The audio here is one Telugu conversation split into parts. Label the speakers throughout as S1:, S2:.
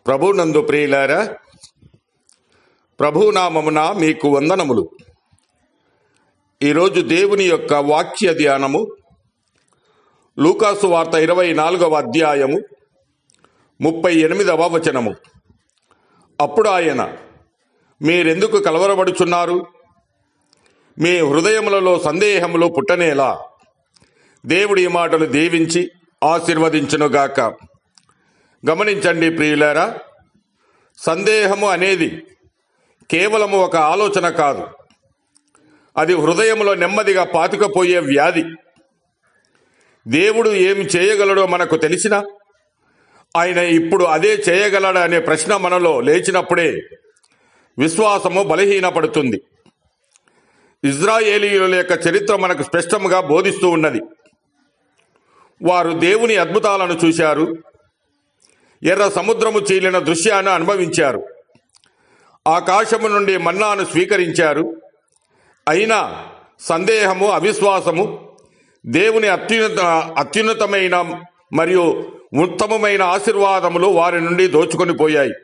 S1: ప్రభునందు ప్రియులారా, ప్రభునామమున మీకు వందనములు. ఈరోజు దేవుని యొక్క వాక్య ధ్యానము లూకాసు వార్త 24వ అధ్యాయము 38వ వచనము. అప్పుడు ఆయన, మీరెందుకు కలవరపడుచున్నారు? మీ హృదయములలో సందేహములు పుట్టనేలా? దేవుడి మాటలు దీవించి ఆశీర్వదించునుగాక. గమనించండి ప్రియులారా, సందేహము అనేది కేవలము ఒక ఆలోచన కాదు. అది హృదయంలో నెమ్మదిగా పాతుకుపోయే వ్యాధి. దేవుడు ఏమి చేయగలడో మనకు తెలిసినా ఆయన ఇప్పుడు అదే చేయగలడా అనే ప్రశ్న మనలో లేచినప్పుడే విశ్వాసము బలహీనపడుతుంది. ఇజ్రాయేలీయుల యొక్క చరిత్ర మనకు స్పష్టంగా బోధిస్తూ ఉన్నది. వారు దేవుని అద్భుతాలను చూశారు, ఎర్ర సముద్రము చీలిన దృశ్యాన్ని అనుభవించారు, ఆకాశము నుండి మన్నాను స్వీకరించారు. అయినా సందేహము, అవిశ్వాసము దేవుని అత్యున్నతమైన మరియు ఉత్తమమైన ఆశీర్వాదములు వారి నుండి దోచుకొని పోయాయి.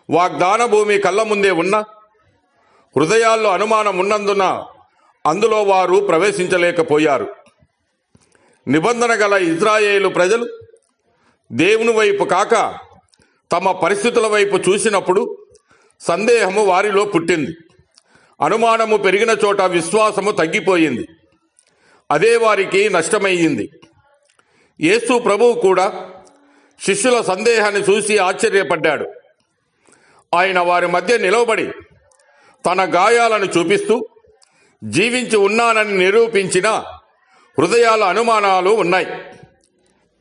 S1: వాగ్దాన భూమి కళ్ళ ముందే ఉన్న హృదయాల్లో అనుమానం ఉన్నందున అందులో వారు ప్రవేశించలేకపోయారు. నిబంధన గల ఇజ్రాయేలు ప్రజలు దేవుని వైపు కాక తమ పరిస్థితుల వైపు చూసినప్పుడు సందేహము వారిలో పుట్టింది. అనుమానము పెరిగిన చోట విశ్వాసము తగ్గిపోయింది. అదే వారికి నష్టమయ్యింది. యేసు ప్రభువు కూడా శిష్యుల సందేహాన్ని చూసి ఆశ్చర్యపడ్డాడు. ఆయన వారి మధ్య నిలవబడి తన గాయాలను చూపిస్తూ జీవించి ఉన్నానని నిరూపించిన హృదయాల అనుమానాలు ఉన్నాయి.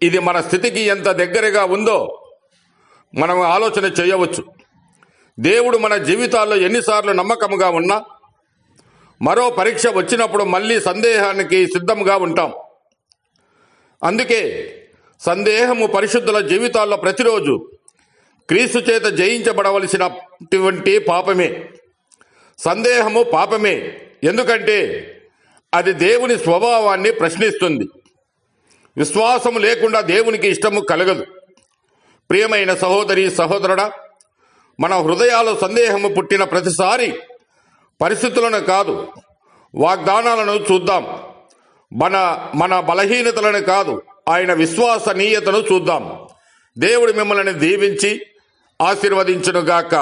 S1: ఇది మన స్థితికి ఎంత దగ్గరగా ఉందో మనం ఆలోచన చేయవచ్చు. దేవుడు మన జీవితాల్లో ఎన్నిసార్లు నమ్మకముగా ఉన్నా మరో పరీక్ష వచ్చినప్పుడు మళ్ళీ సందేహానికి సిద్ధంగా ఉంటాం. అందుకే సందేహము పరిశుద్ధుల జీవితాల్లో ప్రతిరోజు క్రీస్తు చేత జయించబడవలసినటువంటి పాపమే. సందేహము పాపమే, ఎందుకంటే అది దేవుని స్వభావాన్ని ప్రశ్నిస్తుంది. విశ్వాసము లేకుండా దేవునికి ఇష్టము కలగదు. ప్రియమైన సహోదరి, సహోదరుడా, మన హృదయాల్లో సందేహము పుట్టిన ప్రతిసారి పరిస్థితులను కాదు, వాగ్దానాలను చూద్దాం. మన బలహీనతలను కాదు, ఆయన విశ్వసనీయతను చూద్దాం. దేవుడు మిమ్మల్ని దీవించి ఆశీర్వదించునుగాక.